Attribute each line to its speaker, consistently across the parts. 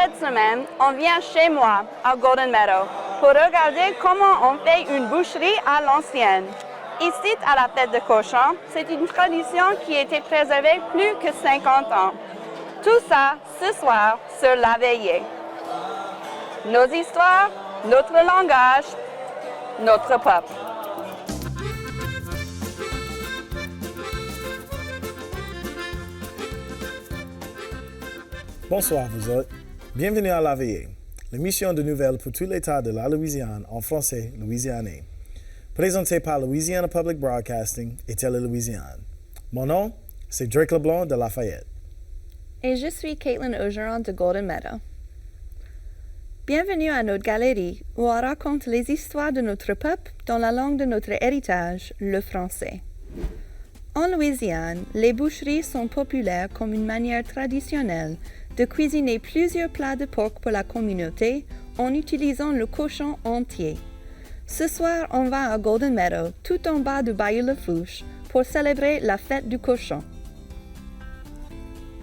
Speaker 1: Cette semaine, on vient chez moi, à Golden Meadow, pour regarder comment on fait une boucherie à l'ancienne. Ici, à la tête de cochon, c'est une tradition qui a été préservée plus que 50 ans. Tout ça, ce soir, sur la veillée. Nos histoires, notre langage, notre peuple.
Speaker 2: Bonsoir vous autres. Bienvenue à La Veillée, l'émission de nouvelles pour tout l'État de la Louisiane en français louisianais. Présentée par Louisiana Public Broadcasting et Télé-Louisiane. Mon nom, c'est Drake Leblanc de Lafayette.
Speaker 3: Et je suis Caitlin Augeron de Golden Meadow. Bienvenue à notre galerie où on raconte les histoires de notre peuple dans la langue de notre héritage, le français. En Louisiane, les boucheries sont populaires comme une manière traditionnelle de cuisiner plusieurs plats de porc pour la communauté en utilisant le cochon entier. Ce soir, on va à Golden Meadow, tout en bas du Bayou Lafourche, pour célébrer la fête du cochon.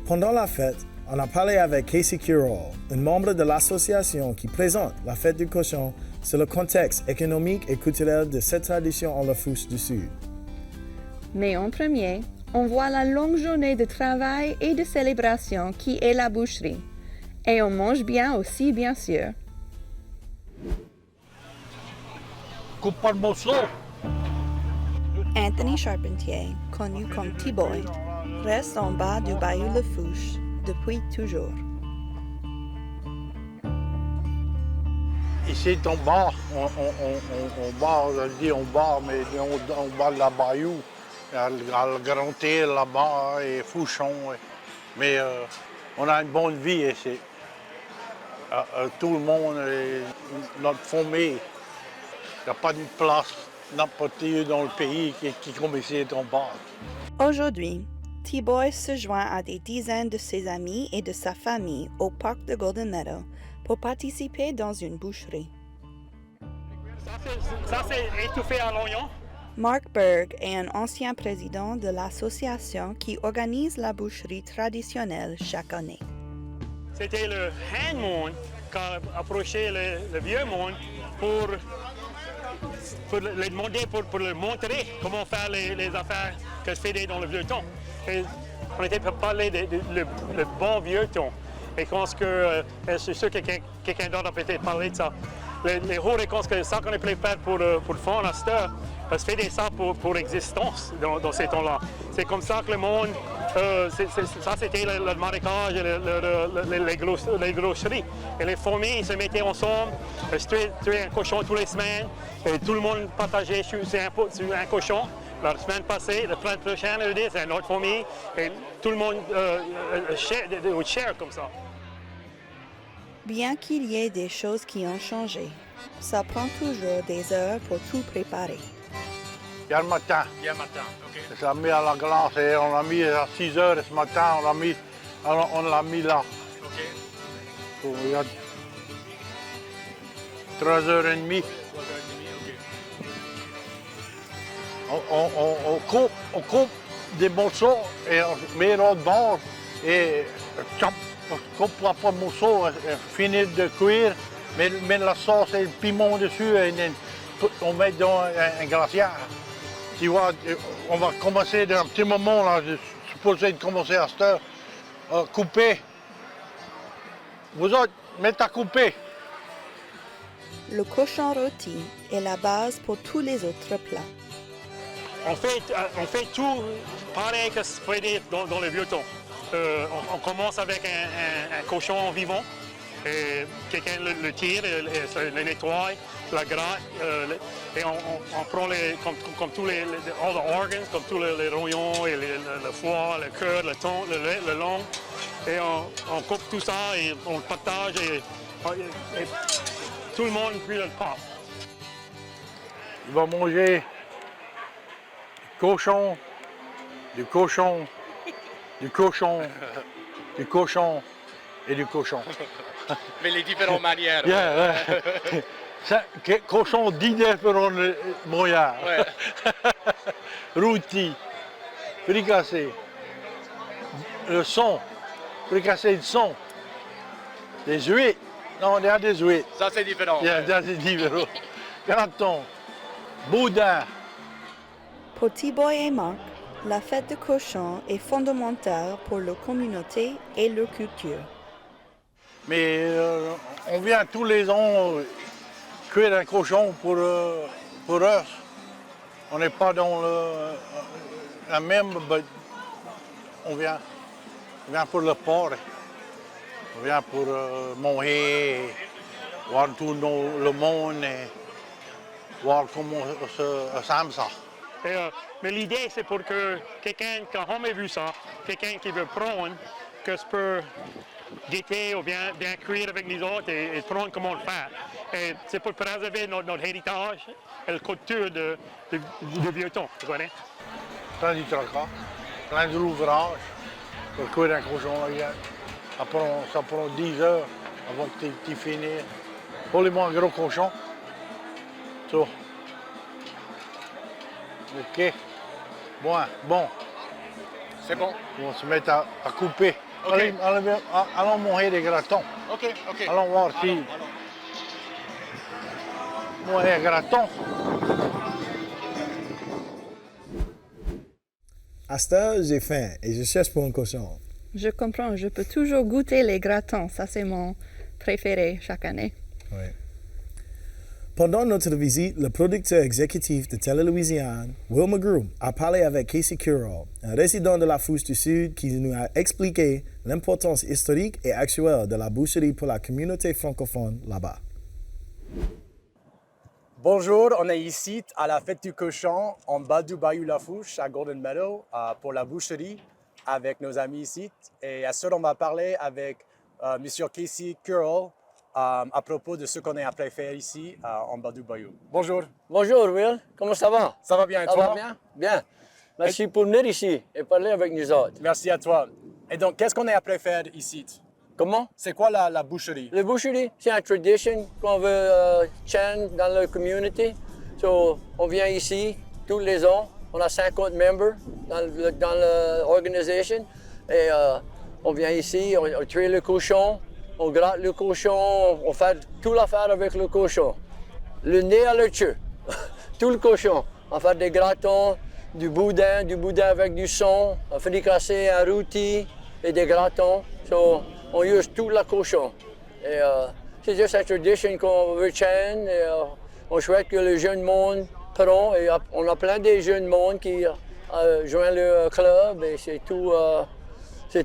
Speaker 2: Pendant la fête, on a parlé avec Casey Curall, un membre de l'association qui présente la fête du cochon sur le contexte économique et culturel de cette tradition en Lafourche du Sud.
Speaker 3: Mais en premier, on voit la longue journée de travail et de célébration qui est la boucherie. Et on mange bien aussi, bien sûr.
Speaker 4: Coupe pas le morceau.
Speaker 3: Anthony Charpentier, connu comme T-Boy, reste en bas du Bayou Lafourche depuis toujours.
Speaker 4: Ici, on barre, on barre, je dis on barre, mais on barre la Bayou, à le Grand Île là-bas et Fouchon. Mais on a une bonne vie ici. Tout le monde, notre famille, il n'y a pas de place n'importe où dans le pays qui comme ici on barre.
Speaker 3: Aujourd'hui, T-Boy se joint à des dizaines de ses amis et de sa famille au parc de Golden Meadow pour participer dans une boucherie.
Speaker 5: Ça, c'est étouffé à l'oignon.
Speaker 3: Mark Berg est un ancien président de l'association qui organise la boucherie traditionnelle chaque année.
Speaker 5: C'était le hand monde quand approchait le vieux monde pour les demander, pour leur montrer comment faire les affaires que je faisais dans le vieux temps. Et on était pour parler le bon vieux temps. Et je pense que c'est sûr que quelqu'un d'autre a peut-être parlé de ça. Les hauts récompenses que ça qu'on est prêt faire pour le fond à cette heure, parce que fait ça pour existence dans ces temps-là. C'est comme ça que le monde, ça c'était le marécage et les groceries. Et les familles se mettaient ensemble, tuaient un cochon tous les semaines, et tout le monde partageait sur un cochon. La semaine passée, la semaine prochaine, c'est une autre famille, et tout le monde share comme ça.
Speaker 3: Bien qu'il y ait des choses qui ont changé, ça prend toujours des heures pour tout préparer.
Speaker 4: Hier matin.
Speaker 5: Hier matin, OK.
Speaker 4: Ça a mis à la glace et on l'a mis à 6 heures ce matin, on l'a mis là.
Speaker 5: OK.
Speaker 4: Il y a 3h30. On coupe des morceaux et on met l'autre bord et on coupe pas de morceaux, finit de cuire, met la sauce et le piment dessus et on met dans un glacière. Tu vois, on va commencer d'un petit moment, là, je suis supposé de commencer à cette heure, couper. Vous autres, mettez à couper.
Speaker 3: Le cochon rôti est la base pour tous les autres plats.
Speaker 5: On fait tout pareil que ce qu'on fait dans le vieux temps. On commence avec un cochon vivant. Quelqu'un le tire, le nettoie, la gratte, et on prend comme tous les all the organs, comme tous les rognons, et le foie, le cœur, le thon, le long, et on coupe tout ça et on le partage et tout le monde puis le passe.
Speaker 4: Il va manger cochon, du cochon, du cochon, du cochon et du cochon.
Speaker 6: Mais les différentes manières.
Speaker 4: Yeah, ouais. Cochon 10 différents moyens.
Speaker 6: Ouais.
Speaker 4: Rôti, fricassé, le son, fricassé de son, Des huîtres. Non, il y a des huîtres.
Speaker 6: Ça, c'est différent.
Speaker 4: Il y a des différents. Graton, boudin.
Speaker 3: Pour Thibaut et Marc, la fête de cochon est fondamentale pour leur communauté et leur culture.
Speaker 4: Mais on vient tous les ans cuire un cochon pour eux. On n'est pas dans la même, mais on vient pour le porc. On vient pour manger, voir tout le monde et voir comment ça aime ça.
Speaker 5: Mais l'idée, c'est pour que quelqu'un, quand on a vu ça, quelqu'un qui veut prendre, que je peux guetter ou bien cuire avec les autres et prendre comment le faire. Et c'est pour préserver notre héritage et la culture de vieux temps, vous voyez?
Speaker 4: Plein de tracas, plein de l'ouvrage pour cuire un cochon. Ça prend 10 heures avant que tu finisses. Pour les moins gros cochons. Ça. OK. Bon.
Speaker 6: C'est bon?
Speaker 4: On va se mettre à couper.
Speaker 6: OK.
Speaker 4: Allons manger des gratons.
Speaker 6: OK.
Speaker 4: Allons voir si... Manger un graton.
Speaker 2: À cette heure, j'ai faim et je cherche pour un cochon.
Speaker 3: Je comprends, je peux toujours goûter les gratons, ça c'est mon préféré chaque année.
Speaker 2: Oui. Pendant notre visite, le producteur exécutif de Télé Louisiane, Will McGrew, a parlé avec Casey Curall, un résident de la Fourche du Sud qui nous a expliqué l'importance historique et actuelle de la boucherie pour la communauté francophone là-bas.
Speaker 7: Bonjour, on est ici à la fête du cochon en bas du Bayou Lafourche à Golden Meadow pour la boucherie avec nos amis ici. Et à ce on va parler avec M. Casey Curall à propos de ce qu'on est appelé faire ici en bas du Bayou. Bonjour.
Speaker 8: Bonjour Will, comment ça va?
Speaker 7: Ça va bien et
Speaker 8: Ça
Speaker 7: toi?
Speaker 8: va bien? Bien. Merci pour venir ici et parler avec nous autres.
Speaker 7: Merci à toi. Et donc, qu'est-ce qu'on est appelé faire ici?
Speaker 8: Comment?
Speaker 7: C'est quoi la boucherie?
Speaker 8: La boucherie, c'est une tradition qu'on veut change dans la communauté. So, on vient ici tous les ans. On a 50 membres dans l'organisation. Et on vient ici, on tue le cochon, on gratte le cochon, on fait toute l'affaire avec le cochon. Le nez à le queue, tout le cochon. On fait des gratons, du boudin avec du son, un fricassé, un rôti et des gratons. So, on use tout le cochon. Et c'est juste une tradition qu'on veut changer. On souhaite que le jeune monde prend. Et on a plein de jeunes monde qui joignent le club. Et c'est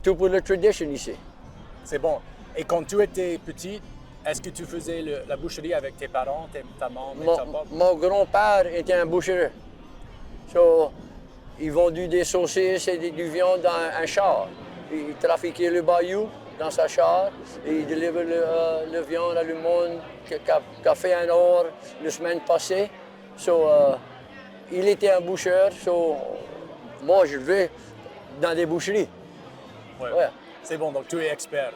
Speaker 8: tout pour la tradition ici.
Speaker 7: C'est bon. Et quand tu étais petit, est-ce que tu faisais ta boucherie avec tes parents, ta maman et ta papa?
Speaker 8: Mon grand-père était un boucher. So, il vendait des saucisses et du viande dans un char. Il trafiquait le bayou dans sa char et il délivrait le viande à le monde qui a fait un or la semaine passée. So, il était un boucher. So, moi, je vais dans des boucheries.
Speaker 7: Ouais. C'est bon, donc tu es expert.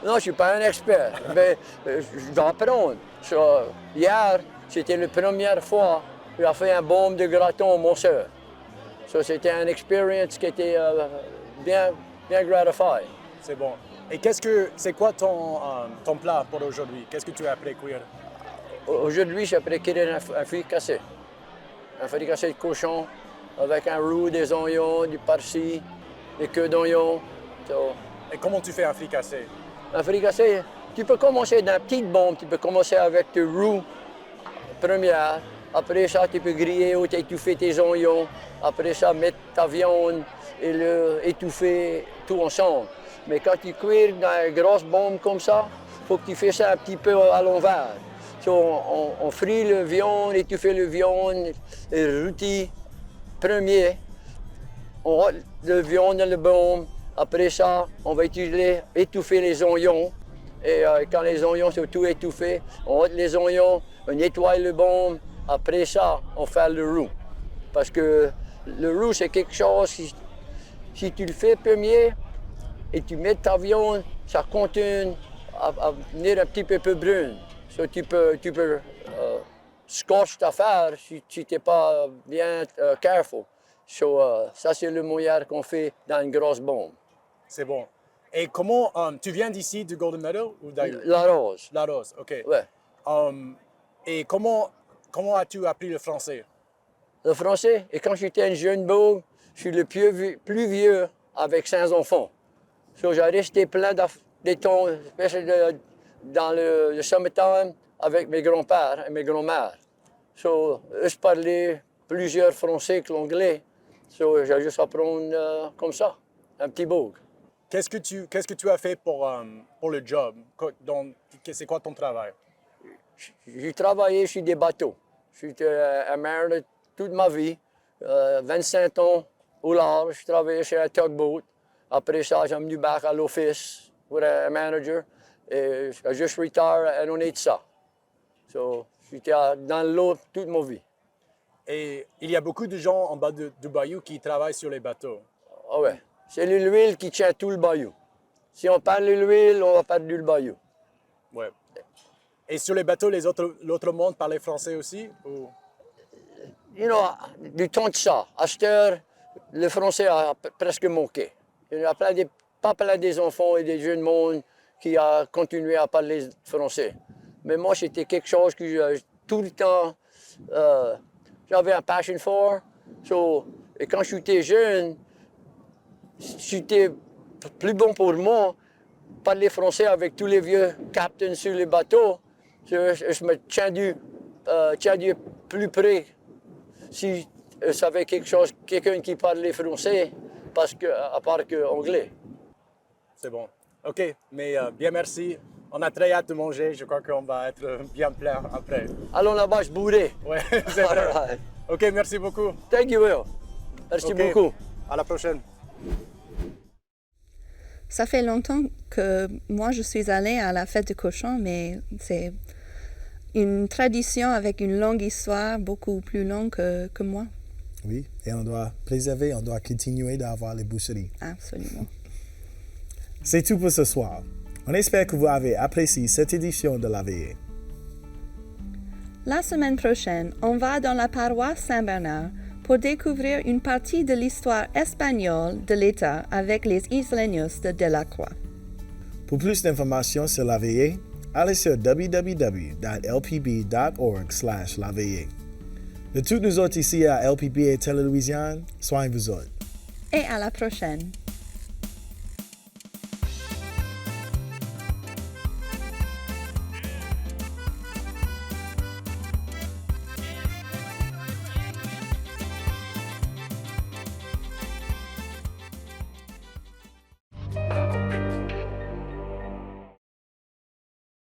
Speaker 8: Non, je ne suis pas un expert, mais je dois apprendre. So, hier, c'était la première fois que j'ai fait un baume de graton à mon soeur. So, c'était une expérience qui était bien gratifiante.
Speaker 7: C'est bon. Et c'est quoi ton plat pour aujourd'hui? Qu'est-ce que tu as appris à cuire?
Speaker 8: Aujourd'hui, j'ai appris à cuire un fricassé. Un fricassé de cochon avec un roux, des oignons, du persil, des queues d'oignons. So,
Speaker 7: et comment tu fais un fricassé?
Speaker 8: Un fricassé, tu peux commencer dans une petite bombe, tu peux commencer avec du roux première. Après ça, tu peux griller ou étouffer tes oignons. Après ça, mettre ta viande et étouffer tout ensemble. Mais quand tu cuis dans une grosse bombe comme ça, il faut que tu fasses ça un petit peu à l'envers. So, on frit le viande, étouffer le viande, le rôti premier. On met le viande dans le bombe. Après ça, on va étouffer les oignons. Et quand les oignons sont tout étouffés, on met les oignons, on nettoie le bombe. Après ça, on fait le roux. Parce que le roux, c'est quelque chose, si tu le fais premier et tu mets ta viande, ça continue à venir un petit peu brune. So, tu peux scotch ta affaire si tu n'es pas bien careful. So, ça, c'est le moyen qu'on fait dans une grosse bombe.
Speaker 7: C'est bon. Et comment, tu viens d'ici, du Golden Meadow ou d'ailleurs?
Speaker 8: La Rose.
Speaker 7: La Rose, ok.
Speaker 8: Ouais.
Speaker 7: Et comment as-tu appris le français?
Speaker 8: Le français, et quand j'étais un jeune beau, je suis le plus vieux avec 5 enfants. So, j'ai resté plein de temps, dans le summertime, avec mes grands-pères et mes grands-mères. So, je parlais plusieurs français que l'anglais. So, j'ai juste appris comme ça, un petit boug.
Speaker 7: Qu'est-ce que tu as fait pour le job? C'est quoi ton travail?
Speaker 8: J'ai travaillé sur des bateaux. J'étais un marin toute ma vie, 25 ans au large. Je travaillais chez un tugboat. Après ça, j'ai venu back à l'office pour un manager. Et j'ai juste retiré et on est de ça. So, j'étais dans l'eau toute ma vie.
Speaker 7: Et il y a beaucoup de gens en bas du bayou qui travaillent sur les bateaux.
Speaker 8: Ah ouais. C'est l'huile qui tient tout le bayou. Si on perd l'huile, on va perdre le bayou.
Speaker 7: Ouais. Et sur les bateaux, l'autre monde parlait français aussi? Ou?
Speaker 8: You know, du temps de ça, à cette heure, le français a presque manqué. Il y a pas plein des enfants et des jeunes monde qui a continué à parler français. Mais moi, c'était quelque chose que tout le temps, j'avais un passion for. So, et quand j'étais jeune, c'était plus bon pour moi parler français avec tous les vieux captains sur les bateaux. Je me tiens du plus près si je savais quelqu'un qui parlait français, à part que anglais.
Speaker 7: C'est bon. OK, mais bien merci. On a très hâte de manger. Je crois qu'on va être bien plein après.
Speaker 8: Allons là-bas, je bourrais.
Speaker 7: Ouais, c'est vrai.
Speaker 8: Right.
Speaker 7: OK, merci beaucoup.
Speaker 8: Thank you, Will. Merci
Speaker 7: Okay.
Speaker 8: beaucoup.
Speaker 7: À la prochaine.
Speaker 3: Ça fait longtemps que moi je suis allée à la fête de cochon, mais c'est une tradition avec une longue histoire, beaucoup plus longue que moi.
Speaker 2: Oui, et on doit préserver, on doit continuer d'avoir les boucheries.
Speaker 3: Absolument.
Speaker 2: C'est tout pour ce soir. On espère que vous avez apprécié cette édition de La Veillée.
Speaker 3: La semaine prochaine, on va dans la paroisse Saint-Bernard pour découvrir une partie de l'histoire espagnole de l'État avec les Isleños de Delacroix.
Speaker 2: Pour plus d'informations sur La Veillée, allez sur www.lpb.org/laveillée. De toutes nous autres ici à LPB et Télé-Louisiane, soignez-vous autres.
Speaker 3: Et à la prochaine.